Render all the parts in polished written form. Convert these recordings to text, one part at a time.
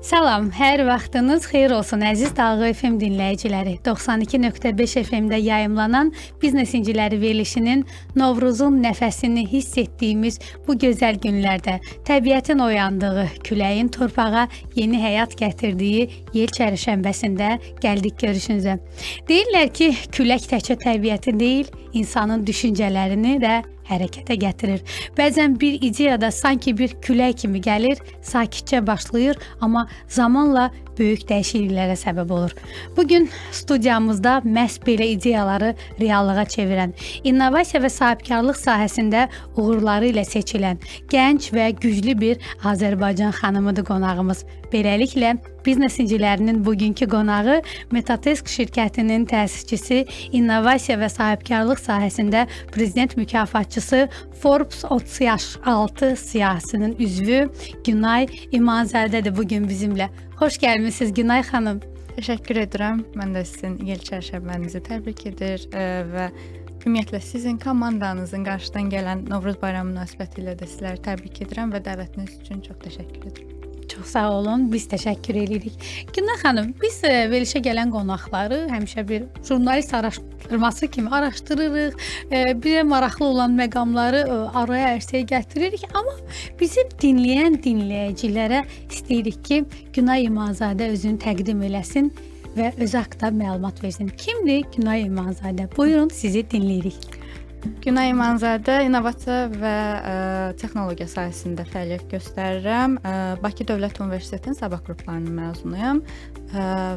Salam, hər vaxtınız xeyir olsun əziz Dalğa FM dinləyiciləri. 92.5 FM-də yayımlanan Biznes İnciləri verilişinin Novruzun nəfəsini hiss etdiyimiz bu gözəl günlərdə təbiətin oyandığı, küləyin torpağa yeni həyat gətirdiyi yel çərşənbəsində gəldik görüşünüzə. Deyirlər ki, külək təkcə təbiətin deyil, insanın düşüncələrini də hərəkətə gətirir. Bəzən bir ideya da sanki bir külək kimi gəlir, sakitcə başlayır, amma zamanla böyük dəyişikliklərə səbəb olur. Bugün studiyamızda məhz belə ideyaları reallığa çevirən, innovasiya və sahibkarlıq sahəsində uğurları ilə seçilən, gənc və güclü bir Azərbaycan xanımıdır qonağımız. Beləliklə, Biznes İncilərinin bugünkü qonağı Metatesk şirkətinin təsisçisi, innovasiya və sahibkarlıq sahəsində prezident mükafatçısı, Forbes 36 siyahısının üzvü Günay İmanzadədir bugün bizimlə. Xoş gəlmisiniz Günay xanım. Təşəkkür edirəm. Mən də sizin yel çərşənbənizi təbrik edir və ümumiyyətlə sizin komandanızın qarşıdan gələn Novruz bayramı münasibətilə də sizləri təbrik edirəm və dəvətiniz üçün çox təşəkkür edirəm. Çox sağ olun, biz təşəkkür edirik. Günay xanım, biz verilişə gələn qonaqları həmişə bir jurnalist araşdırması kimi araşdırırıq, bizə maraqlı olan məqamları araya ərsəyə gətiririk, amma bizi dinləyən dinləyicilərə istəyirik ki, Günay İmanzadə özünü təqdim eləsin və özü haqqında məlumat versin. Kimdir Günay İmanzadə? Buyurun, sizi dinləyirik. Günay İmanzadə innovasiya və texnologiya sahəsində fəaliyyət göstərirəm. Bakı Dövlət Universitetinin sabah qruplarının məzunuyam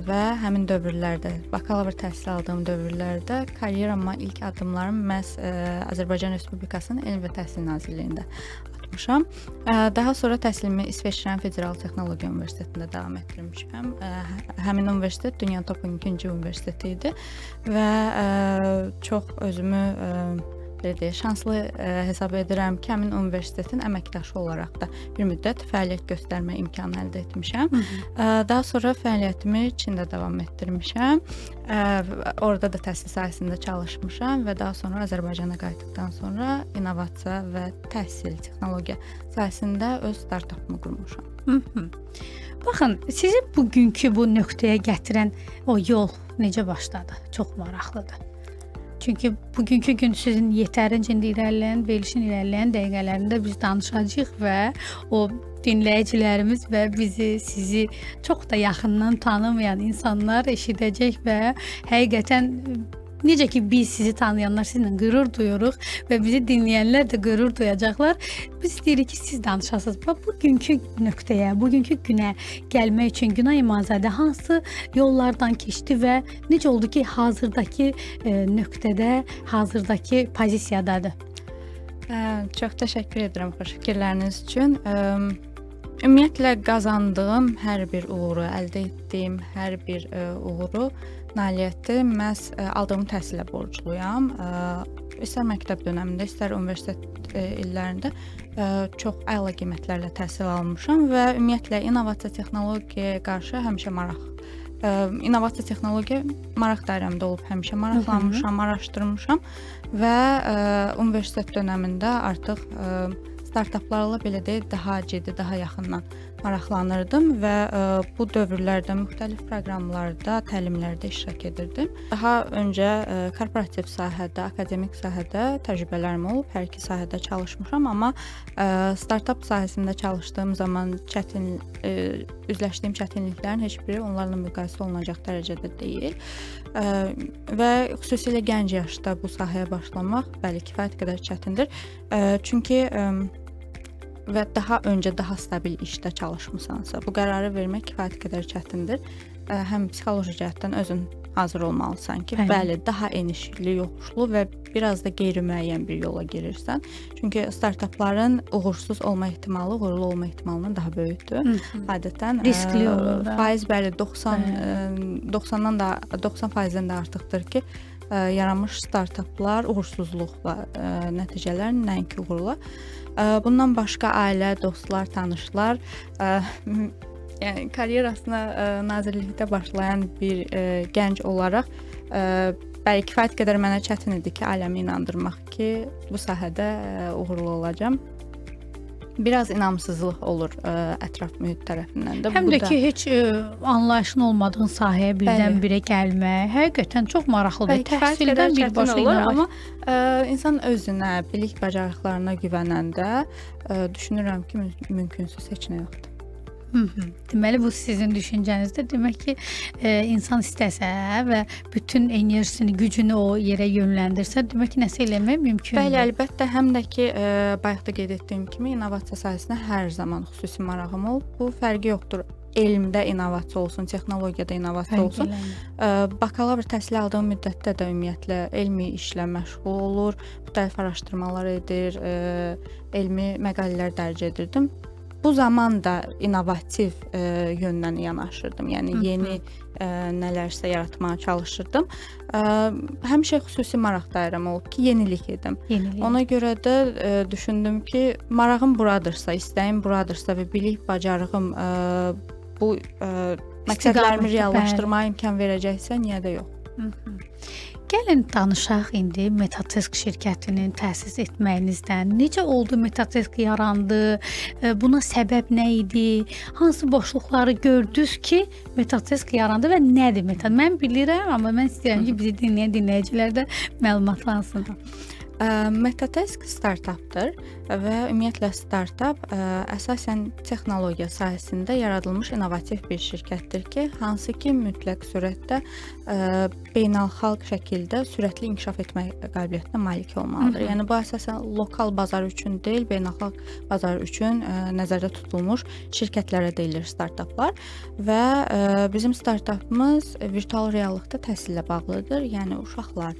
və həmin dövrlərdə, bakalavr təhsil aldığım dövrlərdə karyerama ilk addımlarım məhz Azərbaycan Respublikasının Elm və Təhsil Nazirliyində atmışam. Daha sonra təhsilimi İsveçrənin Federal Texnologiya Universitetində davam etdirmişəm. Həmin universitet dünyanın top 2-ci universiteti idi və çox özümü şanslı hesab edirəm ki, həmin universitetin əməkdaşı olaraq da bir müddət fəaliyyət göstərmə imkanı əldə etmişəm. Daha sonra fəaliyyətimi Çində davam etdirmişəm. Orada da təhsil sahəsində çalışmışam və daha sonra Azərbaycana qayıtdıqdan sonra innovasiya və təhsil, texnologiya sahəsində öz startapımı qurmuşam. Baxın, sizi bugünkü bu nöqtəyə gətirən o yol necə başladı? Çox maraqlıdır. Çünki bugünkü gün sizin yetərincə irəliləyən, verilişin irəliləyən dəqiqələrində biz danışacağıq və o dinləyicilərimiz və sizi çox da yaxından tanımayan insanlar eşidəcək və həqiqətən necə ki biz sizi tanıyanlar sizinlə qürur duyuruq və bizi dinləyənlər də qürur duyacaqlar. Biz istəyirik ki, siz danışasınız. Bugünkü nöqtəyə, bugünkü günə gəlmək üçün Günay İmanzadə hansı yollardan keçdi və necə oldu ki, hazırdakı nöqtədə, hazırdakı pozisiyadadır? Çox təşəkkür edirəm xoş fikirləriniz üçün. Ümumiyyətlə qazandığım hər bir uğuru, əldə etdiyim hər bir uğuru, nailiyyəti məhz aldığım təhsilə borcluyam. İstər məktəb dönəmində, istər universitet illərində çox əla qiymətlərlə təhsil almışam və ümumiyyətlə innovasiya texnologiyaya qarşı həmişə innovasiya texnologiya maraq dairəmdə olub, həmişə maraqlanmışam, araşdırmışam və universitet dönəmində artıq startaplarla belə deyək, daha ciddi, daha yaxından maraqlanırdım və bu dövrlərdə müxtəlif proqramlarda, təlimlərdə iştirak edirdim. Daha öncə korporativ sahədə, akademik sahədə təcrübələrim olub, hər iki sahədə çalışmışam, amma startap sahəsində çalışdığım zaman üzləşdiyim çətinliklərin heç biri onlarla müqayisə olunacaq dərəcədə deyil və xüsusilə gənc yaşda bu sahəyə başlamaq bəli kifayət qədər çətindir. Çünki və daha öncə daha stabil işdə çalışmısansa, bu qərarı vermək kifayət qədər çətindir. Həm psixoloji cəhətdən özün hazır olmalısan ki, bəli, daha enişli, yoxuşlu və biraz da qeyri-müəyyən bir yola girirsən. Çünki startapların uğursuz olma ehtimalı, uğurlu olma ehtimalından daha böyükdür. Adətən riskli olur da. Faiz bəli 90%-dən də artıqdır ki, yaranmış startaplar uğursuzluqla nəticələr, nəinki uğurla. Bundan başqa ailə, dostlar, tanışlar, yəni karyerasına nazirlikdə başlayan bir gənc olaraq bəli kifayət qədər mənə çətin idi ki, ailəmi inandırmaq ki, bu sahədə uğurlu olacağam. biraz inamsızlıq olur ətraf mühit tərəfindən də. Həm Bu də da ki, heç anlayışın olmadığın sahəyə birdən-birə gəlmək, həqiqətən çox maraqlıdır. kifayət qədər Təhsildən çətin birbaşa olur, innovasiya. amma insan özünə, bilik bacarıqlarına güvənəndə düşünürəm ki, mümkünsüz heç nə yoxdur. Deməli bu sizin düşüncənizdir. Demək ki, insan istəsə və bütün enerjisini, gücünü o yerə yönləndirsə, demək ki, nəsə eləmək mümkündür. Bəli, əlbəttə, həm də ki, bayaq da qeyd etdiyim kimi innovasiya sahəsinə hər zaman xüsusi marağım olub. Bu fərqi yoxdur. Elmdə innovasiya olsun, texnologiyada innovasiya olsun. Bakalavr təhsili aldığım müddətdə də ümumiyyətlə elmi işlə məşğul olur, müxtəlif araşdırmalar edir, elmi məqalələr dərc edirdim. Bu zaman da innovativ yöndən yanaşırdım. Yəni yeni nələrsə yaratmağa çalışırdım. Həmişə xüsusi maraq dairəm olub ki, yenilik edim. Ona görə də düşündüm ki, marağım buradırsa, istəyim buradırsa və bilik bacarığım bu məqsədlərimi reallaşdırmağa imkan verəcəksə, niyə də yox? Gəlin danışaq indi Metatesk şirkətinin təsis etməyinizdən. Necə oldu Metatesk yarandı? Buna səbəb nə idi? Hansı boşluqları gördünüz ki, Metatesk yarandı və nədir Metatesk? Mən bilirəm, amma mən istəyirəm ki, bizi dinləyən dinləyicilər də məlumatlansın. Metatesk startapdır və ümumiyyətlə startap əsasən texnologiya sahəsində yaradılmış innovativ bir şirkətdir ki, hansı ki mütləq sürətdə beynəlxalq şəkildə sürətli inkişaf etmək qabiliyyətinə malik olmalıdır. Yəni bu əsasən lokal bazar üçün deyil, beynəlxalq bazar üçün nəzərdə tutulmuş şirkətlərə deyilir startaplar və bizim startapımız virtual reallıqda təhsillə bağlıdır. Yəni uşaqlar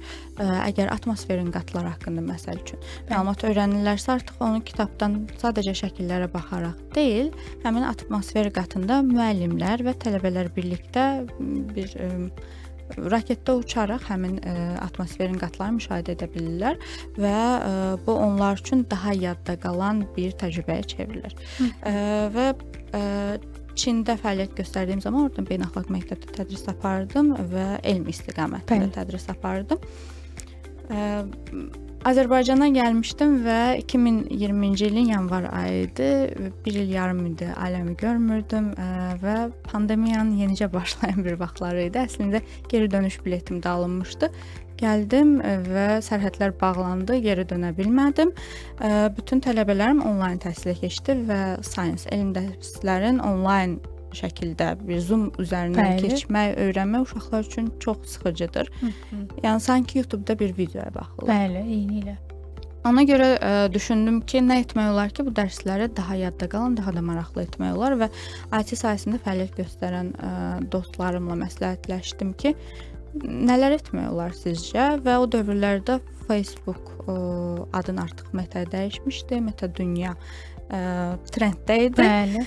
əgər atmosferin qatları haqqında məsəl üçün məlumat öyrənirlərsə, artıq onu kitabdan sadəcə şəkillərə baxaraq deyil, həmin atmosfer qatında müəllimlər və tələbələr birlikdə bir raketdə uçaraq həmin atmosferin qatlarını müşahidə edə bilirlər və bu onlar üçün daha yadda qalan bir təcrübəyə çevrilir. Və Çində fəaliyyət göstərdiyim zaman orada beynəlxalq məktəbdə tədris apardım və elm istiqamətində tədris apardım. Azərbaycana gəlmişdim və 2020-ci ilin yanvar ayı idi. Bir il yarım idi, aləmi görmürdüm və pandemiyanın yenicə başlayan bir vaxtları idi. Əslində geri dönüş biletim də alınmışdı. Gəldim və sərhədlər bağlandı, geri dönə bilmədim. Bütün tələbələrim onlayn təhsilə keçdi və elm dərslərin onlayn şəkildə bir Zoom üzərindən keçmək, öyrənmək uşaqlar üçün çox sıxıcıdır. Yəni sanki YouTube-da bir videoya baxırlar. Bəli, eynilə. Ona görə düşündüm ki, nə etmək olar ki, bu dərsləri daha yadda qalan, daha da maraqlı etmək olar və IT sahəsində fəaliyyət göstərən dostlarımla məsləhətləşdim ki, nələr etmək olar sizcə? Və o dövrlərdə Facebook adını artıq Meta dəyişmişdi, Meta Dünya trendddə idi. Bəli.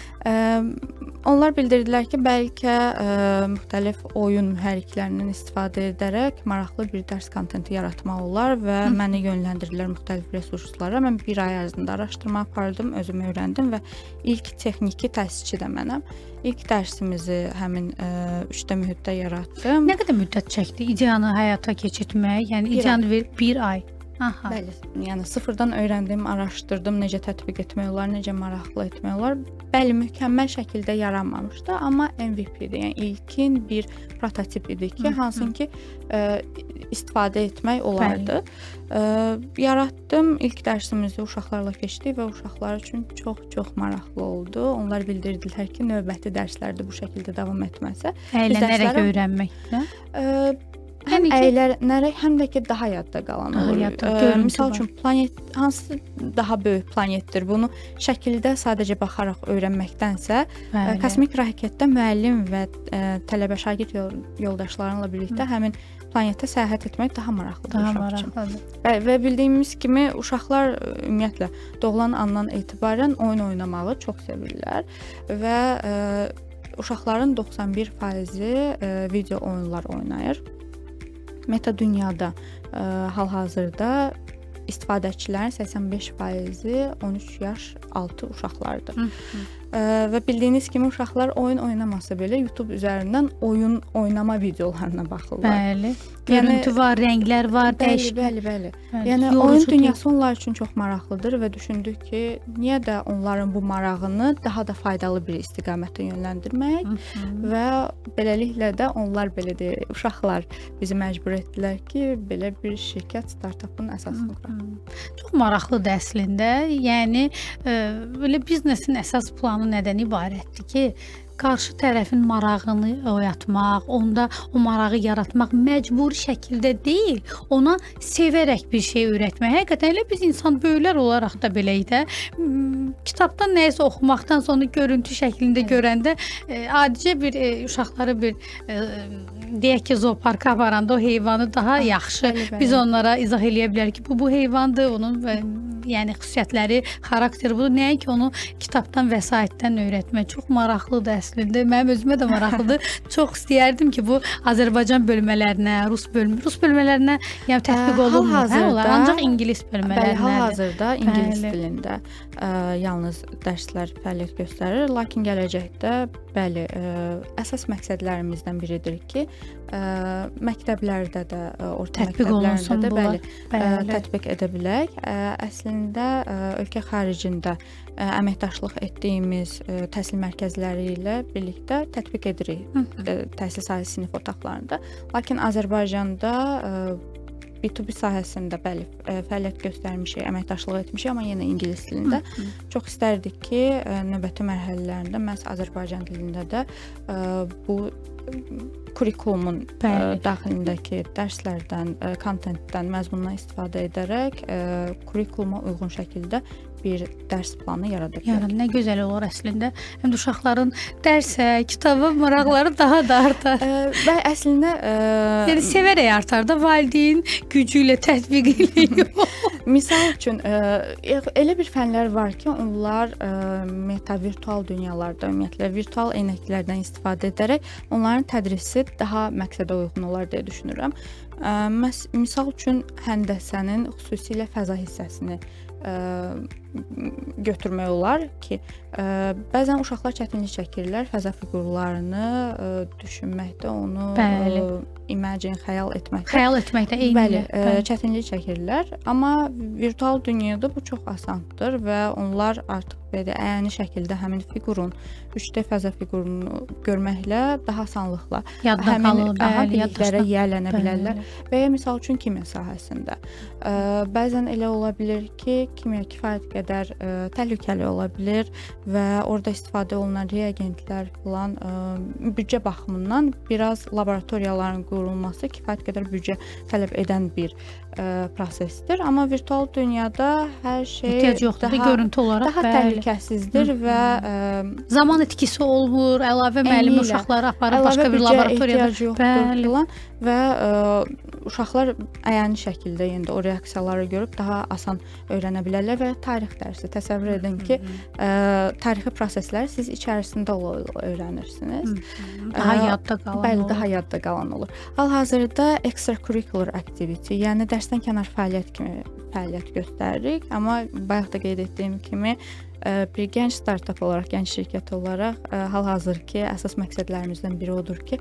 Onlar bildirdilər ki, bəlkə müxtəlif oyun mühərriklərindən istifadə edərək maraqlı bir dərs kontenti yaratmaq olar və məni yönləndirdilər müxtəlif resurslara. Mən bir ay ərzində araşdırma apardım, özüm öyrəndim və ilk texniki təsisçi də mənəm. İlk dərsimizi həmin 3D mühitdə yaratdım. Nə qədər müddət çəkdi ideyanı həyata keçirtmək? Yəni ideyanı bir ay. Aha. Bəli, yəni sıfırdan öyrəndim, araşdırdım, necə tətbiq etmək olar, necə maraqlı etmək olar. Bəli, mükəmməl şəkildə yaranmamışdı, amma MVP-dir. Yəni ilkin bir prototip idi ki, hansın ki istifadə etmək olardı. Yaratdım, ilk dərsimizi uşaqlarla keçdik və uşaqlar üçün çox maraqlı oldu. Onlar bildirdilər ki, növbəti dərslərdə bu şəkildə davam etməsə, əylənərək öyrənməklə həm əylənərək, həm də ki, daha yadda qalan olur. Misal üçün, planet hansı daha böyük planetdir? Bunu şəkildə sadəcə baxaraq öyrənməkdənsə, kosmik raketdə müəllim və tələbə şagird yoldaşlarınla birlikdə həmin planetə səyahət etmək daha maraqlıdır uşaq üçün. Və bildiyimiz kimi, uşaqlar ümumiyyətlə doğulan andan etibarən oyun oynamağı çox sevirlər və uşaqların 91% video oyunlar oynayır. Meta Dünyada hal-hazırda istifadəçilərin 85% 13 yaş altı uşaqlardır. və bildiyiniz kimi uşaqlar oyun oynamasa belə YouTube üzərindən oyun oynama videolarına baxırlar. Bəli. Görüntü var, rənglər var, dəyişik. Bəli. Yəni yorucu oyun deyil. dünyası onlar üçün çox maraqlıdır və düşündük ki, niyə də onların bu marağını daha da faydalı bir istiqamətə yönləndirmək və beləliklə də onlar belə deyək, uşaqlar bizi məcbur etdilər ki, belə bir şirkət startapın əsasını quraq. Çox maraqlıdır əslində. Yəni belə biznesin əsas planı nədən ibarətdir ki, qarşı tərəfin marağını oyatmaq, onda o marağı yaratmaq məcburi şəkildə deyil, ona sevərək bir şey öyrətmək. Həqiqətən elə biz insan böyüklər olaraq da beləyik də. Kitabdan nəyisə oxumaqdan sonra görüntü şəklində görəndə adicə bir uşaqları bir deyək ki, zooparka aparanda o heyvanı daha yaxşı biz onlara izah eləyə bilərik ki, bu heyvandır, onun yəni xüsusiyyətləri, xarakteri budur. Nəinki onu kitabdan, vəsaitdən öyrətmək çox maraqlıdır əslində. Mənim özümə də maraqlıdır. Çox istəyərdim ki, bu Azərbaycan bölmələrinə, Rus bölmələrinə yəni tətbiq olunmur. Onlar ancaq ingilis bölmələrinə. Bəli, hal-hazırda ingilis dilində yalnız dərslər fəaliyyət göstərir, lakin gələcəkdə bəli, əsas məqsədlərimizdən biridir ki, məktəblərdə də, orta məktəblərdə də bəli, tətbiq edə bilək. Əslində ölkə xaricində əməkdaşlıq etdiyimiz təhsil mərkəzləri ilə birlikdə tətbiq edirik təhsil sahəsi sinif otaqlarında. Lakin Azərbaycanda B2B sahəsində bəli, fəaliyyət göstərmişik, əməkdaşlıq etmişik, amma yenə ingilis dilində. Çox istərdik ki, növbəti mərhələlərində məhz Azərbaycan dilində də bu kurikulumun daxilindəki dərslərdən, kontentdən, məzmundan istifadə edərək kurikuluma uyğun şəkildə bir dərs planı yarada bilərik. Yəni nə gözəl olur əslində. Həm də uşaqların dərsə, kitaba maraqları daha da artar. Və əslində yəni sevərək artar da, valideyn gücü ilə tətbiq eləyir. Misal üçün elə bir fənlər var ki, onlar meta-virtual dünyalarda, ümumiyyətlə virtual eynəklərdən istifadə edərək onların tədrisi daha məqsədə uyğun olar deyə düşünürəm. Misal üçün həndəsənin xüsusilə fəza hissəsini götürmək olar ki, bəzən uşaqlar çətinlik çəkirlər fəza fiqurlarını düşünməkdə, onu imagine, xəyal etməkdə eyni. Bəli, çətinlik çəkirlər, amma virtual dünyada bu çox asandır və onlar artıq belə əyani şəkildə həmin fiqurun 3D fəza fiqurunu görməklə daha asanlıqla həmin biliklərə yiyələnə bilərlər. Və ya misal üçün kimya sahəsində bəzən elə ola bilər ki, kimya kifayət qədər təhlükəli ola bilər və orada istifadə olunan reagentlər filan büdcə baxımından biraz laboratoriyaların qurulması kifayət qədər büdcə tələb edən bir prosesdir. Amma virtual dünyada hər şey daha təhlükəsizdir və zaman etkisi olmur, əlavə müəllim uşaqları aparıb başqa bir laboratoriyada və uşaqlar əyani şəkildə yenə də o reaksiyaları görüb daha asan öyrənə bilərlər və tarix dərsi təsəvvür edin ki, tarixi prosesləri siz içərisində öyrənirsiniz. Daha yadda qalan olur. Bəli, daha yadda qalan olur. Hal-hazırda extracurricular activity, yəni dərsdən kənar fəaliyyət kimi fəaliyyət göstəririk, amma bayaq da qeyd etdiyim kimi bir gənc startap olaraq, gənc şirkət olaraq hal-hazırki əsas məqsədlərimizdən biri odur ki,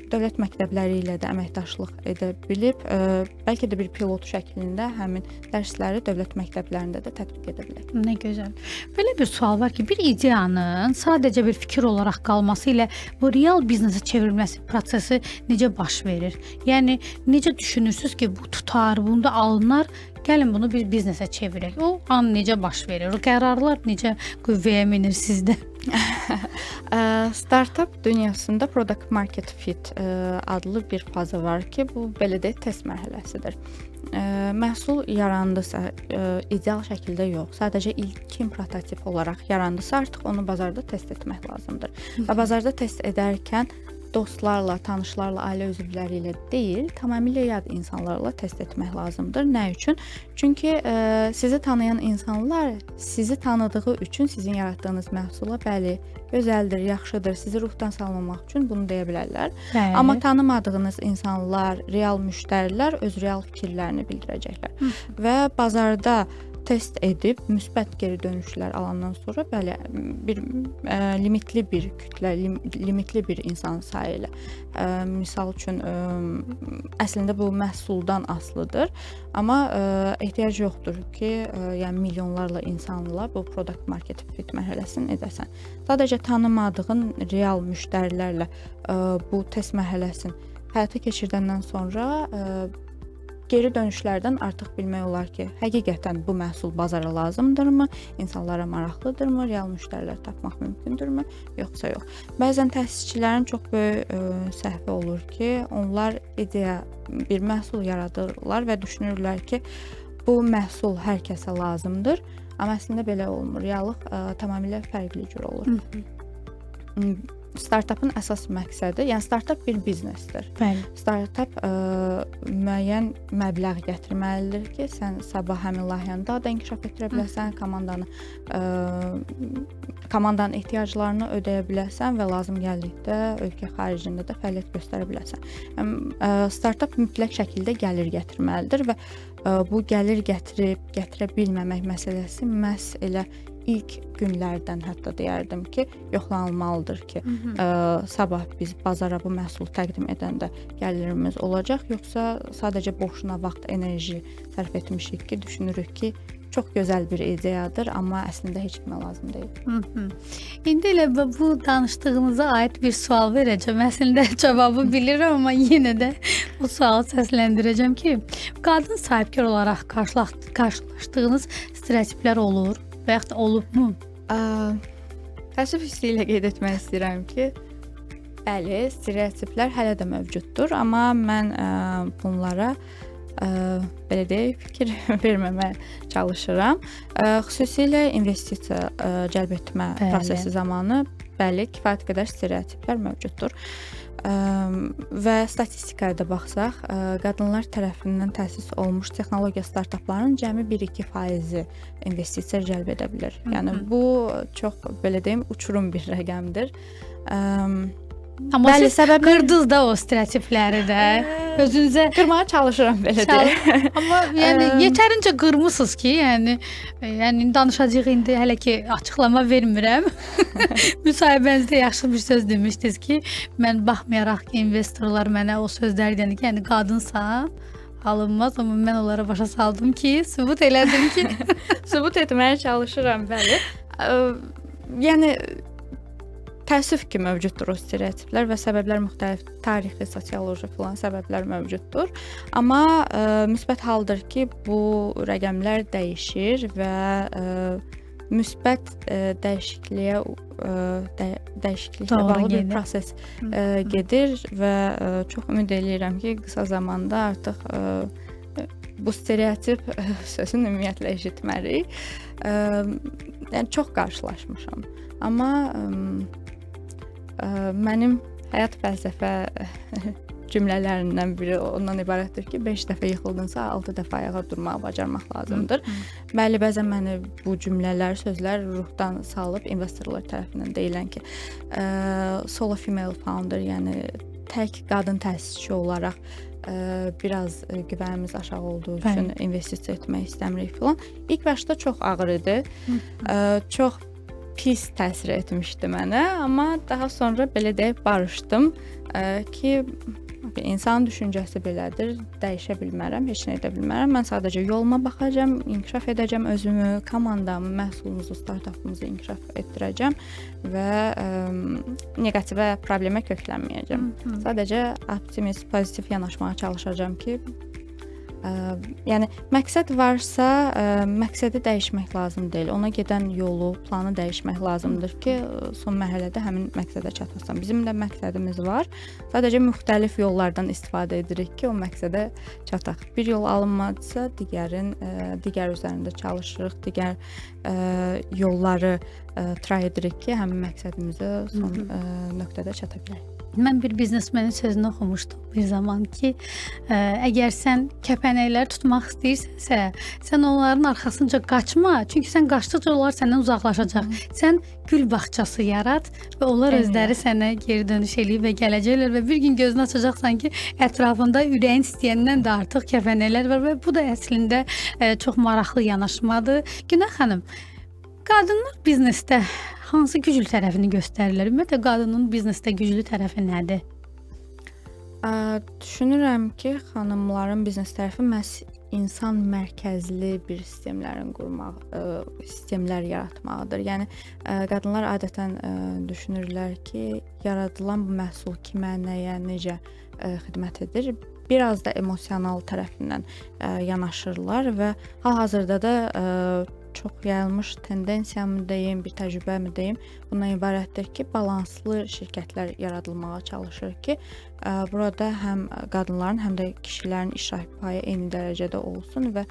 dövlət məktəbləri ilə də əməkdaşlıq edə bilib, bəlkə də bir pilot şəklində həmin dərsləri dövlət məktəblərində də tətbiq edə bilək. Nə gözəl. Belə bir sual var ki, bir ideyanın sadəcə bir fikir olaraq qalması ilə bu real biznesə çevrilməsi prosesi necə baş verir? Yəni necə düşünürsüz ki, bu tutar, bunda alınar, gəlin bunu bir biznesə çevirək. O an necə baş verir? O qərarlar necə qüvvəyə minir sizdə? Startup dünyasında product market fit adlı bir faza var ki, bu belə deyək test mərhələsidir. Məhsul yarandısa, ideal şəkildə yox, sadəcə ilkin prototip olaraq yarandısa, artıq onu bazarda test etmək lazımdır. Və bazarda test edərkən dostlarla, tanışlarla, ailə üzvləri ilə deyil, tamamilə yad insanlarla test etmək lazımdır. Nə üçün? Çünki sizi tanıyan insanlar sizi tanıdığı üçün sizin yaratdığınız məhsula bəli, gözəldir, yaxşıdır, sizi ruhdan salmamaq üçün bunu deyə bilərlər. Bəli. Amma tanımadığınız insanlar, real müştərilər öz real fikirlərini bildirəcəklər. Və bazarda test edib müsbət geri dönüşlər alandan sonra bəli bir limitli bir kütlə, limitli bir insan sayı ilə misal üçün əslində bu məhsuldan asılıdır, amma ehtiyac yoxdur ki, yəni milyonlarla insanla bu product market fit mərhələsini edəsən. Sadəcə tanımadığın real müştərilərlə bu test mərhələsini həyata keçirdəndən sonra geri dönüşlərdən artıq bilmək olar ki, həqiqətən bu məhsul bazara lazımdırmı, insanlara maraqlıdırmı, real müştərilər tapmaq mümkündürmü, yoxsa yox. Bəzən təsisçilərin çox böyük səhvi olur ki, onlar ideya bir məhsul yaradırlar və düşünürlər ki, bu məhsul hər kəsə lazımdır, amma əslində belə olmur. Reallıq tamamilə fərqli cür olur. Startupın əsas məqsədi, yəni startup bir biznesdir. Bəli. Startup müəyyən məbləğ gətirməlidir ki, sən sabah həmin layihəni daha da inkişaf etdirə biləsən, komandanın ehtiyaclarını ödəyə biləsən və lazım gəldikdə ölkə xaricində də fəaliyyət göstərə biləsən. Startup mütləq şəkildə gəlir gətirməlidir və bu gəlir gətirə bilməmək məsələsi məhz elə ilk günlərdən hətta deyərdim ki, yoxlanılmalıdır ki, sabah biz bazara bu məhsulu təqdim edəndə gəlirimiz olacaq, yoxsa sadəcə boşuna vaxt, enerji sərf etmişik ki, düşünürük ki, çox gözəl bir ideyadır, amma əslində heç kimə lazım deyil. İndi elə bu danışdığınıza aid bir sual verəcəm. Əslində cavabı bilirəm, amma yenə də o sualı səsləndirəcəm ki, qadın sahibkar olaraq qarşılaşdığınız stereotiplər olur və yaxud da olubmu? Təəssüf hissi ilə qeyd etmək istəyirəm ki, bəli, stereotiplər hələ də mövcuddur, amma mən bunlara belə deyək, fikir verməmə çalışıram. Xüsusilə investisiya cəlb etmə prosesi zamanı bəli, kifayət qədər stereotiplər mövcuddur. Və statistikaya da baxsaq, qadınlar tərəfindən təsis olmuş texnologiya startaplarının cəmi 1-2% investisiya cəlb edə bilir. Yəni bu çox belə deyim, uçurum bir rəqəmdir. Amma bəli, siz qırdınız da o stereotipləri də. Özünüzə qırmağa çalışıram belə deyək. Amma yəni yetərincə qırmısınız ki, yəni danışacağıq indi, hələ ki açıqlama vermirəm. Müsahibənizdə yaxşı bir söz demişdiniz ki, mən baxmayaraq ki, investorlar mənə o sözləri deyəndə ki, yəni qadınsan, alınmaz, amma mən onlara başa saldım ki, sübut elədim ki, sübut etməyə çalışıram, bəli. Yəni təəssüf ki, mövcuddur o stereotiplər və səbəblər müxtəlif, tarixi, sosioloji filan səbəblər mövcuddur. Amma müsbət haldır ki, bu rəqəmlər dəyişir və müsbət dəyişikliyə bağlı bir proses gedir və çox ümid edirəm ki, qısa zamanda artıq bu stereotip sözünü ümumiyyətlə eşitmərik. Yəni çox qarşılaşmışam. Amma mənim həyat fəlsəfə cümlələrindən biri ondan ibarətdir ki, 5 dəfə yıxıldınsa 6 dəfə ayağa durmağı bacarmaq lazımdır. Bəli, bəzən məni bu cümlələr, sözlər ruhdan salıb investorlar tərəfindən deyilən ki, solo female founder, yəni tək qadın təsisçi olaraq biraz güvənimiz aşağı olduğu üçün investisiya etmək istəmirik filan. İlk başda çox ağır idi. Çox pis təsir etmişdi mənə, amma daha sonra belə deyib barışdım ki, insanın düşüncəsi belədir, dəyişə bilmərəm, heç nə edə bilmərəm. Mən sadəcə yoluma baxacağam, inkişaf edəcəm özümü, komandamı, məhsulumuzu, startupımızı inkişaf etdirəcəm və neqativə, problemə köklənməyəcəm. Sadəcə optimist, pozitiv yanaşmağa çalışacağam ki, yəni məqsəd varsa, məqsədi dəyişmək lazım deyil. Ona gedən yolu, planı dəyişmək lazımdır ki, son mərhələdə həmin məqsədə çatasan. Bizim də məqsədimiz var. Sadəcə müxtəlif yollardan istifadə edirik ki, o məqsədə çataq. Bir yol alınmadısa, digər üzərində çalışırıq, digər yolları try edirik ki, həmin məqsədimizə son nöqtədə çata bilək. Mən bir biznesmenin sözünü oxumuşdum bir zaman ki, əgər sən kəpənəkləri tutmaq istəyirsənsə, sən onların arxasınca qaçma, çünki sən qaçdıqca onlar səndən uzaqlaşacaq. Sən gül bağçası yarat və onlar özləri sənə geri dönüş eləyib və gələcəklər və bir gün gözünü açacaqsan ki, ətrafında ürəyin istəyəndən də artıq kəpənəklər var və bu da əslində çox maraqlı yanaşmadır. Günel xanım, qadınlar biznesdə hansı güclü tərəfini göstərirlər? Ümumiyyətlə qadının biznesdə güclü tərəfi nədir? Düşünürəm ki, xanımların biznes tərəfi məhz insan mərkəzli bir sistemlərin qurmaq, sistemlər yaratmaqdır. Yəni qadınlar adətən düşünürlər ki, yaradılan bu məhsul kimə, nəyə, necə xidmət edir? Biraz da emosional tərəfindən yanaşırlar və hal-hazırda da çox yayılmış tendensiyamı deyim, bir təcrübəmi deyim, bundan ibarətdir ki, balanslı şirkətlər yaradılmağa çalışır ki, burada həm qadınların, həm də kişilərin iştirak payı eyni dərəcədə olsun və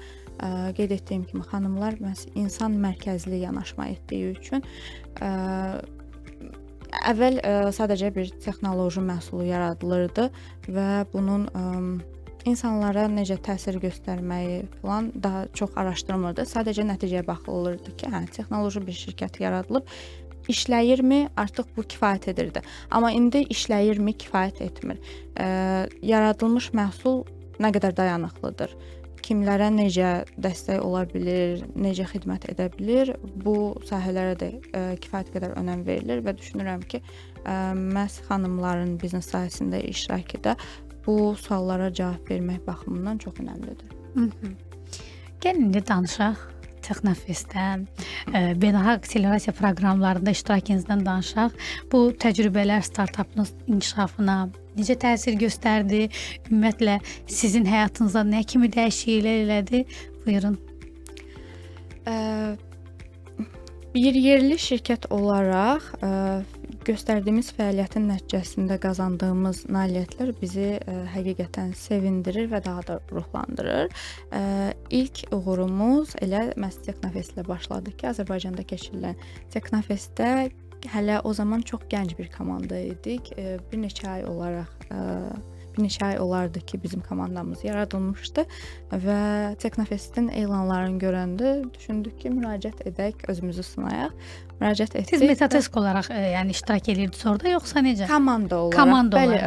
qeyd etdiyim kimi xanımlar məhz insan mərkəzli yanaşma etdiyi üçün əvvəl sadəcə bir texnoloji məhsulu yaradılırdı və bunun insanlara necə təsir göstərməyi falan daha çox araşdırılmırdı. Sadəcə nəticəyə baxılırdı ki, texnoloji bir şirkət yaradılıb, işləyirmi? Artıq bu kifayət edirdi. Amma indi işləyirmi? Kifayət etmir. Yaradılmış məhsul nə qədər dayanıqlıdır? Kimlərə necə dəstək ola bilir, necə xidmət edə bilir? Bu sahələrə də kifayət qədər önəm verilir və düşünürəm ki, məhz xanımların biznes sahəsində iştirakı da bu suallara cavab vermək baxımından çox önəmlidir. Gəlin indi danışaq Texnofestdən, beynəlxalq akselerasiya proqramlarında iştirakınızdan danışaq. Bu təcrübələr startapınız inkişafına necə təsir göstərdi? Ümumiyyətlə sizin həyatınızda nə kimi dəyişikliklər elədi? Buyurun. Bir yerli şirkət olaraq göstərdiyimiz fəaliyyətin nəticəsində qazandığımız nailiyyətlər bizi həqiqətən sevindirir və daha da ruhlandırır. İlk uğurumuz elə məhz Texnofest ilə başladı ki, Azərbaycanda keçirilən Texnofestdə hələ o zaman çox gənc bir komanda idik. Bir neçə ay olardı ki, bizim komandamız yaradılmışdı və Texnofestin elanlarını görəndə düşündük ki, müraciət edək, özümüzü sınayaq. Müraciət etdik. Siz Metatesk olaraq yəni iştirak edirdiniz orada, yoxsa necə? Komanda olaraq. Bəli,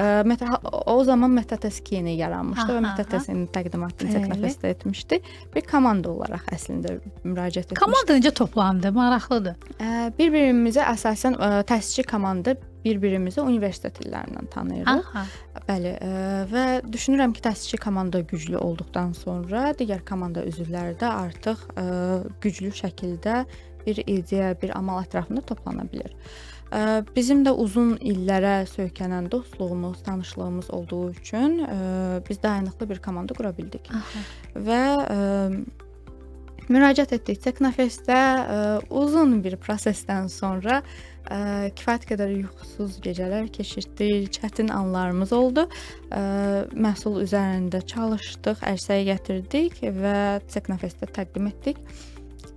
o zaman Metatesk yeni yaranmışdı və Metateskin təqdimatını Texnofestdə etmişdi. Bir komanda olaraq əslində müraciət etmişdik. Komanda necə toplandı? Maraqlıdır. Bir-birimizə əsasən təsisçi komanda bir-birimizi universitet illərindən tanıyırıq. Bəli, və düşünürəm ki, təsisçi komanda güclü olduqdan sonra digər komanda üzvləri də artıq güclü şəkildə bir ideya, bir amal ətrafında toplana bilir. Bizim də uzun illərə söykənən dostluğumuz, tanışlığımız olduğu üçün biz dayanıqlı bir komanda qura bildik. Və müraciət etdik Texnofestdə. Uzun bir prosesdən sonra kifayət qədər yuxusuz gecələr keçirdik, çətin anlarımız oldu. Məhsul üzərində çalışdıq, ərsəyə gətirdik və Texnofestdə təqdim etdik.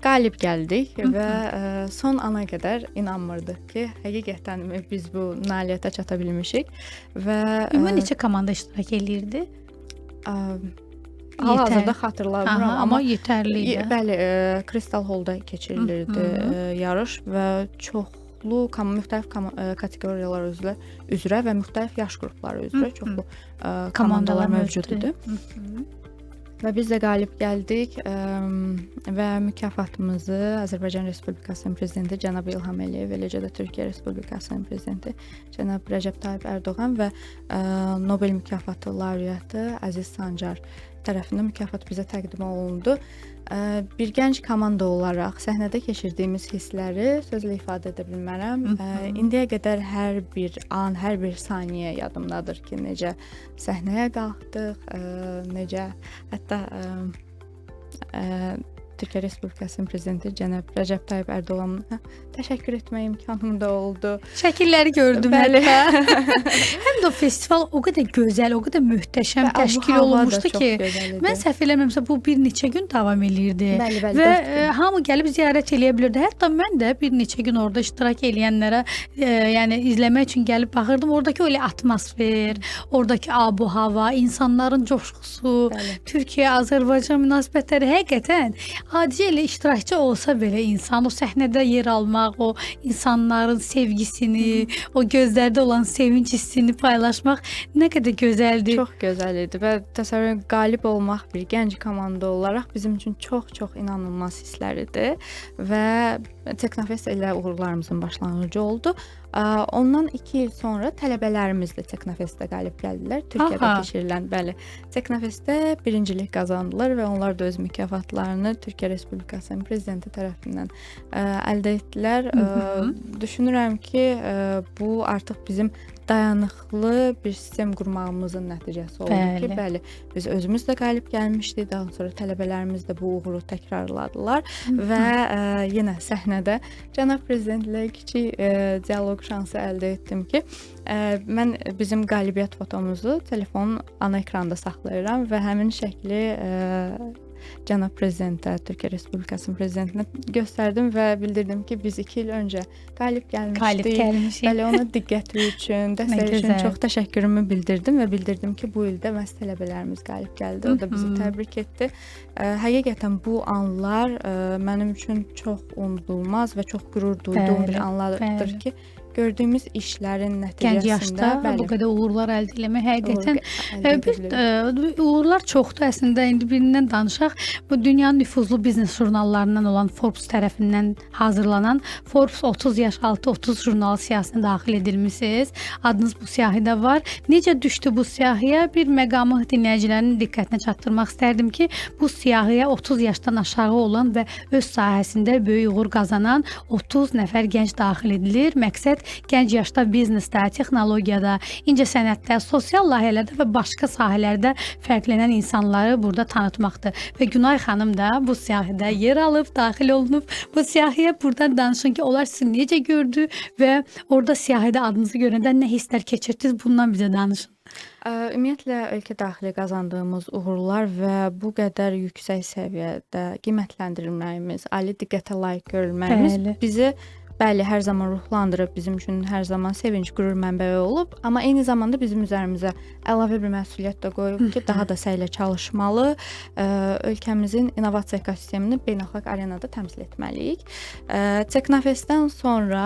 Qalib gəldik və son ana qədər inanmırdıq ki, həqiqətən biz bu nailiyyətə çata bilmişik və Ümumi neçə komanda iştirak eləyirdi? Hal-hazırda xatırlamıram, amma yetərli idi. Bəli, Crystal Hall-da keçirilirdi yarış və çoxlu müxtəlif kateqoriyalar üzrə və müxtəlif yaş qrupları üzrə çoxlu komandalar mövcud idi. Və biz də qalib gəldik və mükafatımızı Azərbaycan Respublikasının prezidenti cənab İlham Əliyev, eləcə də Türkiyə Respublikasının prezidenti cənab Rəcəb Tayyib Ərdoğan və Nobel mükafatı laureatı Əziz Sancar tərəfindən mükafat bizə təqdim olundu. Bir gənc komanda olaraq səhnədə keçirdiyimiz hissləri sözlə ifadə edə bilmərəm. İndiyə qədər hər bir an, hər bir saniyə yadımdadır ki, necə səhnəyə qalxdıq, necə hətta Türkiyə Respublikasının prezidenti cənab Rəcəb Tayyib Ərdoğanın təşəkkür etmək imkanım da oldu. Şəkilləri gördüm Bəli. hətta. Həm də o festival o qədər gözəl, o qədər möhtəşəm Və təşkil hava da olunmuşdu çox ki, gözəl idi. mən səhv eləmirəmsə bu bir neçə gün davam eləyirdi. Bəli, bəli, Və 4 gün. hamı gəlib ziyarət eləyə bilirdi. Hətta mən də bir neçə gün orada iştirak eləyənlərə, yəni izləmək üçün gəlib baxırdım. Oradakı elə atmosfer, oradakı ab-hava, insanların coşqusu, Bəli. Türkiyə-Azərbaycan münasibətləri həqiqətən adicə elə iştirakçı olsa belə insan o səhnədə yer almaq, o insanların sevgisini, o gözlərdə olan sevinc hissini paylaşmaq nə qədər gözəldir. Çox gözəl idi və təsəvvür edin, qalib olmaq bir gənc komanda olaraq bizim üçün çox inanılmaz hisslər idi və Teknofest elə uğurlarımızın başlanğıcı oldu. Ondan 2 il sonra tələbələrimiz də Teknofestdə qalib gəldilər. Türkiyədə Aha. keçirilən, bəli, Teknofestdə birincilik qazandılar və onlar da öz mükafatlarını Türkiyə Respublikasının prezidenti tərəfindən əldə etdilər. Düşünürəm ki, bu artıq bizim dayanıqlı bir sistem qurmağımızın nəticəsi oldu ki, bəli, biz özümüz də qalib gəlmişdik. Daha sonra tələbələrimiz də bu uğuru təkrarladılar və yenə səhnədə cənab prezidentlə kiçik dialoq şansı əldə etdim ki, mən bizim qalibiyyət fotomuzu telefonun ana ekranda saxlayıram və həmin şəkli cənab prezidentə, Türkiyə Respublikasının prezidentinə göstərdim və bildirdim ki, biz 2 il öncə qalib gəlmişdik. Bəli, ona diqqəti üçün, dəstəyi üçün çox təşəkkürümü bildirdim və bildirdim ki, bu ildə məhz tələbələrimiz qalib gəldi. O da bizi təbrik etdi. Həqiqətən bu anlar mənim üçün çox unudulmaz və çox qürur duyduğum bir anlardır ki, gördüyümüz işlərin nəticəsində gənc yaşda bu qədər uğurlar əldə etmək həqiqətən uğurlar çoxdur əslində. İndi birindən danışaq. Bu dünyanın nüfuzlu biznes jurnallarından olan Forbes tərəfindən hazırlanan Forbes 30 yaş altı 30 jurnalı siyahısına daxil edilmisiniz. Adınız bu siyahıda var. Necə düşdü bu siyahıya? Bir məqamı dinləyicilərin diqqətinə çatdırmaq istərdim ki, bu siyahıya 30 yaşdan aşağı olan və öz sahəsində böyük uğur qazanan 30 nəfər gənc daxil edilir. Məqsəd gənc yaşda biznesdə, texnologiyada, incəsənətdə, sosial layihələrdə və başqa sahələrdə fərqlənən insanları burada tanıtmaqdır. Və Günay xanım da bu siyahıda yer alıb, daxil olunub. Bu siyahıya buradan danışın ki, onlar sizi necə gördü və orada siyahıda adınızı görəndə nə hisslər keçirdiniz? Bundan bizə danışın. Ümumiyyətlə ölkə daxili qazandığımız uğurlar və bu qədər yüksək səviyyədə qiymətləndirilməyimiz, ali diqqətə layiq görülməyimiz bizi bəli, hər zaman ruhlandırıb, bizim üçün hər zaman sevinc, qürur mənbəyi olub, amma eyni zamanda bizim üzərimizə əlavə bir məsuliyyət də qoyub ki, daha da səylə çalışmalı, ölkəmizin innovasiya ekosistemini beynəlxalq arenada təmsil etməliyik. Teknofestdən sonra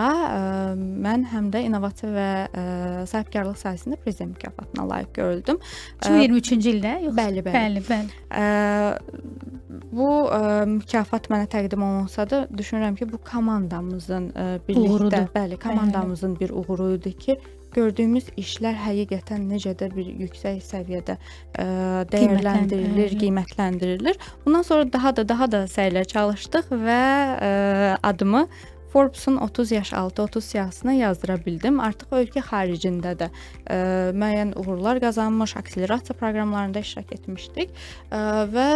mən həm də innovasiya və sahibkarlıq sahəsində prezident mükafatına layiq görüldüm. 2023-cü ildə? Bəli. Bu mükafat mənə təqdim olunsa da, düşünürəm ki, bu komandamızın birlikdə, bəli, komandamızın bir uğuru idi ki, gördüyümüz işlər həqiqətən necə də bir yüksək səviyyədə dəyərləndirilir, qiymətləndirilir. Bundan sonra daha da səylə çalışdıq və adımı Forbes-un 30 yaş altı 30 siyahısına yazdıra bildim. Artıq ölkə xaricində də müəyyən uğurlar qazanmış, akselerasiya proqramlarında iştirak etmişdik və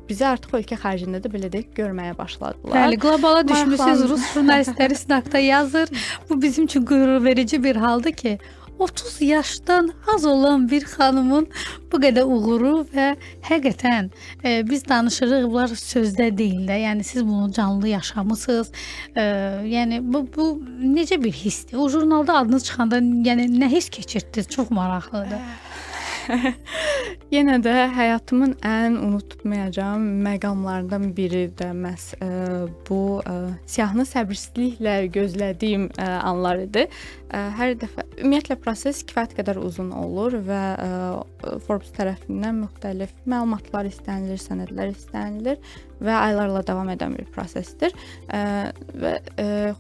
bizi artıq ölkə xaricində də belə deyək görməyə başladılar. Bəli, qlobala düşmüsünüz, rus jurnalistləri sinaqda yazır. Bu bizim üçün qürur verici bir haldır ki, 30 yaşdan az olan bir xanımın bu qədər uğuru və həqiqətən biz danışırıq, bunlar sözdə deyil də. Yəni siz bunu canlı yaşamısınız. Yəni bu necə bir hissdir? O jurnalda adınız çıxanda yəni nə hiss keçirdiniz? Çox maraqlıdır. Yenə də həyatımın ən unutmayacağım məqamlarından biri də məhz bu siyahını səbirsizliklə gözlədiyim anlar idi. Hər dəfə ümumiyyətlə proses kifayət qədər uzun olur və Forbes tərəfindən müxtəlif məlumatlar istənilir, sənədlər istənilir və aylarla davam edən bir prosesdir. Və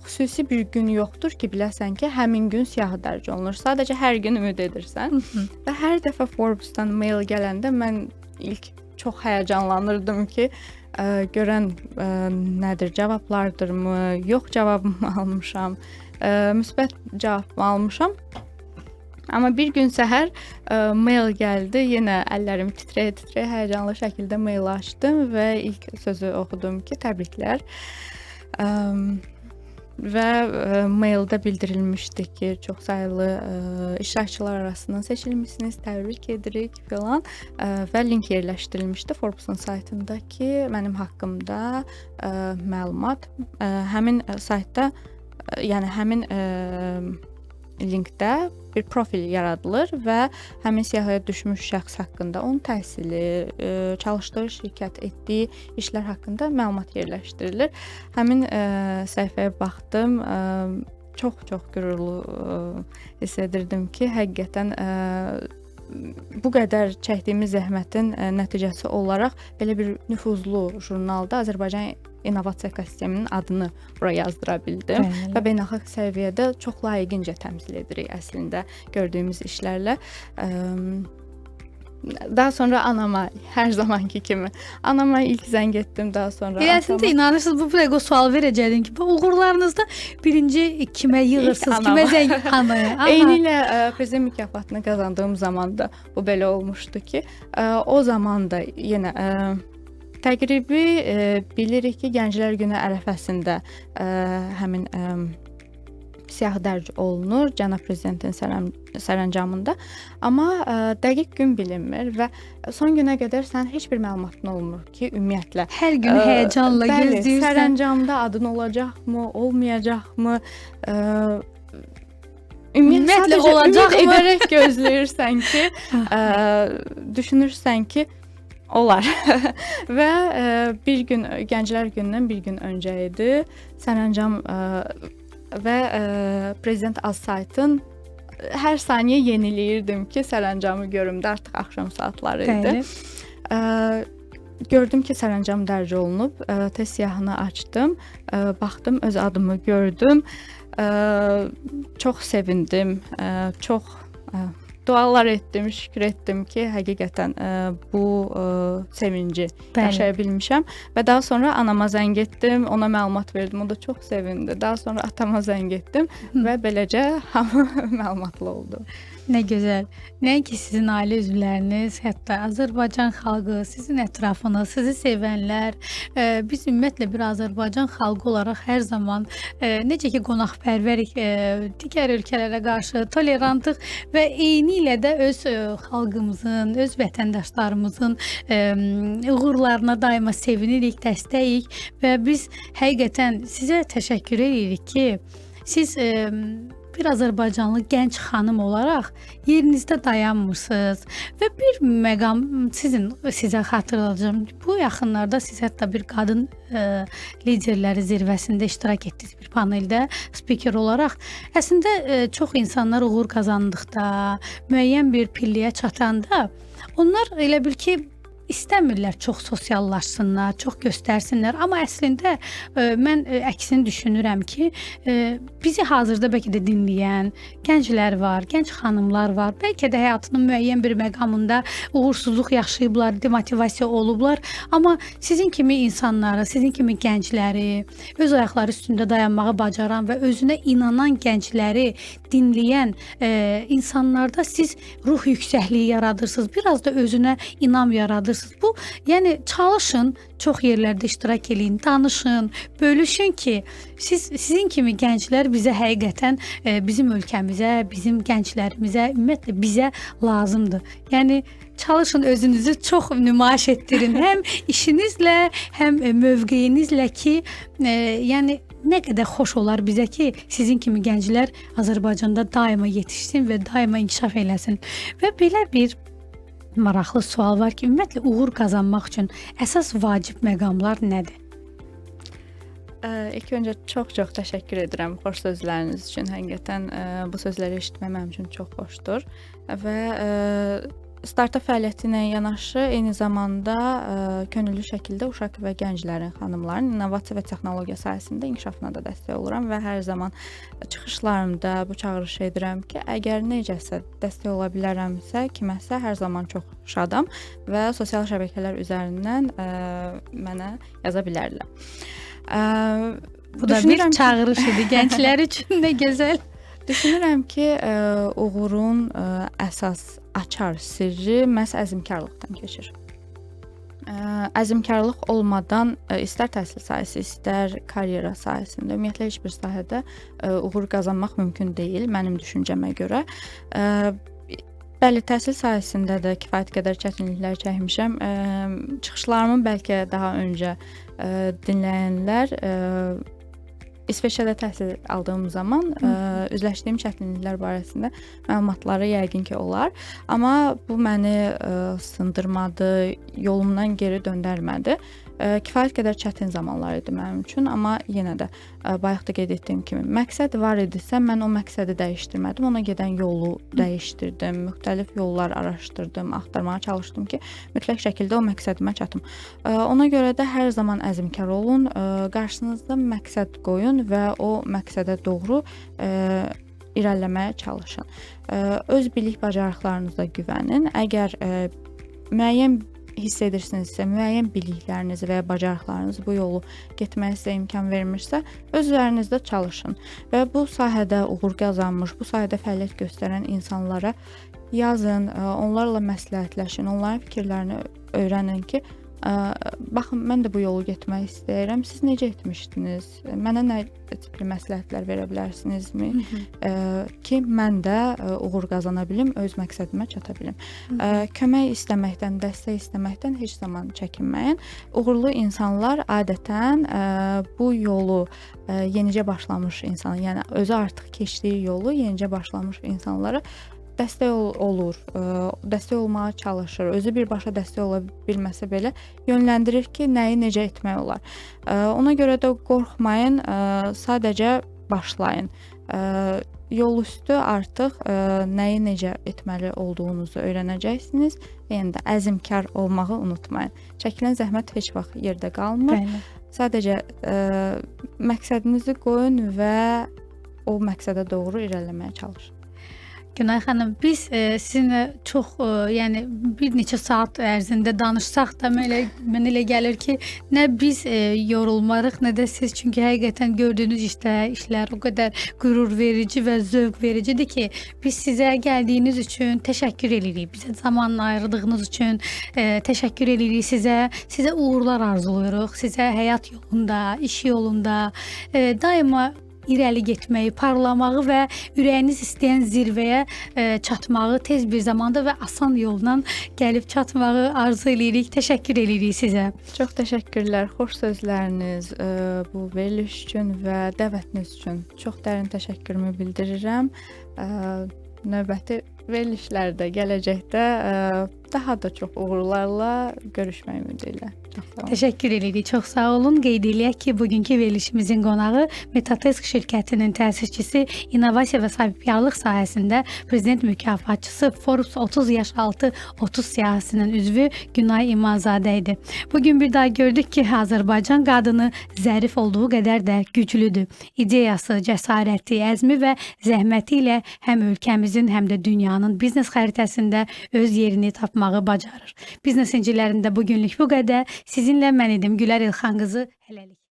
xüsusi bir gün yoxdur ki, biləsən ki, həmin gün siyahı dərc olunur. Sadəcə hər gün ümid edirsən. Və hər dəfə Forbes-dan mail gələndə mən ilk çox həyəcanlanırdım ki, görən nədir, cavablardırmı, yox cavabımı almışam, müsbət cavabımı almışam. Amma bir gün səhər mail gəldi, yenə əllərim titrəyə-titrəyə həyəcanlı şəkildə mail açdım və ilk sözü oxudum ki, təbriklər. və maildə bildirilmişdi ki, çoxsaylı iştirakçılar arasından seçilmisiniz, təbrik edirik filan və link yerləşdirilmişdi Forbes-un saytında ki, mənim haqqımda məlumat həmin saytda, yəni həmin linkdə bir profil yaradılır və həmin siyahıya düşmüş şəxs haqqında, onun təhsili, çalışdığı şirkət, etdiyi işlər haqqında məlumat yerləşdirilir. Həmin səhifəyə baxdım, çox qürurlu hiss edirdim ki, həqiqətən bu qədər çəkdiyimiz zəhmətin nəticəsi olaraq belə bir nüfuzlu jurnalda Azərbaycan innovasiya ekosisteminin adını bura yazdıra bildim və beynəlxalq səviyyədə çox layiqincə təmsil edirik əslində gördüyümüz işlərlə. Daha sonra anama, hər zamanki kimi anama ilk zəng etdim, daha sonra Əslində inanırsınız, bu dəqiqə sual verəcəkdim ki, bu uğurlarınızda birinci kimə yığırsınız, kimə zəng anaya? Eynilə prezident mükafatını qazandığım zaman da bu belə olmuşdu ki, o zaman da yenə təqribi bilirik ki, Gənclər Günü ərəfəsində həmin siyahı dərc olunur cənab prezidentin sərəncamında, amma dəqiq gün bilinmir və son günə qədər sən heç bir məlumatın olmur ki, ümumiyyətlə hər gün həyəcanla gözləyirsən. Sərəncamda adın olacaqmı, olmayacaqmı? Ümumiyyətlə olacaq edərək gözləyirsən ki, düşünürsən ki, olar. Və bir gün Gənclər Günündən bir gün öncə idi sərəncam və prezident az saytın hər saniyə yeniləyirdim ki, sərəncamı görüm də, artıq axşam saatları idi. Gördüm ki, sərəncam dərc olunub, test siyahını açdım, baxdım, öz adımı gördüm, çox sevindim, çox dualar etdim, şükür etdim ki, həqiqətən bu sevinci yaşaya bilmişəm və daha sonra anama zəng etdim, ona məlumat verdim, o da çox sevindi. Daha sonra atama zəng etdim və beləcə hamı məlumatlı oldu. Nə gözəl. Nəinki sizin ailə üzvləriniz, hətta Azərbaycan xalqı, sizin ətrafınız, sizi sevənlər, biz ümumiyyətlə bir Azərbaycan xalqı olaraq hər zaman necə ki qonaqpərvərik, digər ölkələrə qarşı tolerantıq və eyni ilə də öz xalqımızın, öz vətəndaşlarımızın uğurlarına daima sevinirik, dəstəyik və biz həqiqətən sizə təşəkkür edirik ki, siz bir Azərbaycanlı gənc xanım olaraq yerinizdə dayanmırsınız və bir məqam sizə xatırladacağım. Bu yaxınlarda siz hətta bir qadın liderləri zirvəsində iştirak etdiniz bir paneldə spiker olaraq. Əslində çox insanlar uğur qazandıqda, müəyyən bir pilləyə çatanda onlar elə bil ki, istəmirlər çox sosiallaşsınlar, çox göstərsinlər, amma əslində mən əksini düşünürəm ki, bizi hazırda bəlkə də dinləyən gənclər var, gənc xanımlar var, bəlkə də həyatının müəyyən bir məqamında uğursuzluq yaşayıblar, demotivasiya olublar, amma sizin kimi insanları, sizin kimi gəncləri, öz ayaqları üstündə dayanmağı bacaran və özünə inanan gəncləri dinləyən insanlarda siz ruh yüksəkliyi yaradırsınız, biraz da özünə inam yaradırsınız. Bu, yəni çalışın, çox yerlərdə iştirak eləyin, danışın, bölüşün ki, sizin kimi gənclər bizə həqiqətən bizim ölkəmizə, bizim gənclərimizə, ümumiyyətlə bizə lazımdır. Yəni çalışın, özünüzü çox nümayiş etdirin, həm işinizlə, həm mövqeyinizlə ki, yəni nə qədər xoş olar bizə ki, sizin kimi gənclər Azərbaycanda daima yetişsin və daima inkişaf eləsin. Və belə bir maraqlı sual var ki, ümumiyyətlə uğur qazanmaq üçün əsas vacib məqamlar nədir? İlk öncə çox təşəkkür edirəm xoş sözləriniz üçün. Həqiqətən bu sözləri eşitmək mənim üçün çox xoşdur və startap fəaliyyəti ilə yanaşı eyni zamanda könüllü şəkildə uşaq və gənclərin, xanımların innovasiya və texnologiya sahəsində inkişafına da dəstək oluram və hər zaman çıxışlarımda bu çağırışı edirəm ki, əgər necəsə dəstək ola bilərəmsə, kiməsə hər zaman çox şadam və sosial şəbəkələr üzərindən mənə yaza bilərlər. Bu da bir çağırış idi gənclər üçün, nə gözəl. Düşünürəm ki, uğurun əsas açar sirri məhz əzmkarlıqdan keçir. Əzmkarlıq olmadan istər təhsil sahəsi, istər karyera sahəsində, ümumiyyətlə heç bir sahədə uğur qazanmaq mümkün deyil mənim düşüncəmə görə. Bəli, təhsil sahəsində də kifayət qədər çətinliklər çəkmişəm. Çıxışlarımı bəlkə daha öncə dinləyənlər İsveçrədə təhsil aldığım zaman üzləşdiyim çətinliklər barəsində məlumatları yəqin ki olar. Amma bu məni sındırmadı, yolumdan geri döndərmədi. Kifayət qədər çətin zamanlar idi mənim üçün, amma yenə də bayaq da qeyd etdiyim kimi məqsəd var idisə mən o məqsədi dəyişdirmədim, ona gedən yolu dəyişdirdim, müxtəlif yollar araşdırdım, axtarmağa çalışdım ki, mütləq şəkildə o məqsədimə çatım. Ona görə də hər zaman əzmkar olun, qarşınızda məqsəd qoyun və o məqsədə doğru irəliləməyə çalışın. Öz bilik bacarıqlarınıza güvənin. Əgər müəyyən hiss edirsinizsə, müəyyən biliklərinizi və ya bacarıqlarınız bu yolu getməyə sizə imkan vermirsə, öz üzərinizdə çalışın və bu sahədə uğur qazanmış, bu sahədə fəaliyyət göstərən insanlara yazın, onlarla məsləhətləşin, onların fikirlərini öyrənin ki, baxın, mən də bu yolu getmək istəyirəm. Siz necə etmişdiniz? Mənə nə tipli məsləhətlər verə bilərsinizmi? Ki, mən də uğur qazana bilim, öz məqsədimə çata bilim. Kömək istəməkdən, dəstək istəməkdən heç zaman çəkinməyin. Uğurlu insanlar adətən bu yolu yenicə başlamış insan, yəni özü artıq keçdiyi yolu yenicə başlamış insanlara dəstək olur, dəstək olmağa çalışır, özü birbaşa dəstək ola bilməsə belə yönləndirir ki, nəyi necə etmək olar. Ona görə də qorxmayın, sadəcə başlayın. Yol üstü artıq nəyi necə etməli olduğunuzu öyrənəcəksiniz. Yəni də əzmkar olmağı unutmayın. Çəkilən zəhmət heç vaxt yerdə qalmır. Bəli. Sadəcə məqsədinizi qoyun və o məqsədə doğru irəliləməyə çalışın. Günay xanım, biz sizinlə çox, yəni bir neçə saat ərzində danışsaq da mənə elə gəlir ki, nə biz yorulmarıq, nə də siz, çünki həqiqətən gördüyünüz işlər o qədər qürur verici və zövq vericidir ki, biz sizə gəldiyiniz üçün təşəkkür edirik. Bizə zaman ayırdığınız üçün təşəkkür edirik sizə uğurlar arzulayırıq. Sizə həyat yolunda, iş yolunda daima irəli getməyi, parlamağı və ürəyiniz istəyən zirvəyə çatmağı tez bir zamanda və asan yolla gəlib çatmağı arzu edirik. Təşəkkür edirik sizə. Çox təşəkkürlər. Xoş sözləriniz, bu veriliş üçün və dəvətiniz üçün çox dərin təşəkkürümü bildirirəm. Növbəti verilişlərdə, gələcəkdə daha da çox uğurlarla görüşmək ümidi ilə. Çox sağ olun. Təşəkkür edirik. Çox sağ olun. Qeyd eləyək ki, bugünkü verilişimizin qonağı Metatesk şirkətinin təsisçisi, innovasiya və sahibkarlıq sahəsində prezident mükafatçısı, Forbes 30 yaş altı 30 siyahısının üzvü Günay İmanzadə idi. Bugün bir daha gördük ki, Azərbaycan qadını zərif olduğu qədər də güclüdür. İdeyası, cəsarəti, əzmi və zəhməti ilə həm ölkəmizin, həm də dünyanın biznes xəritəsində öz yerini tapmağı bacarır. Biznes incilərində bugünlük bu qədər. Sizinlə mən idim Gülər İlxan qızı. Hələlik.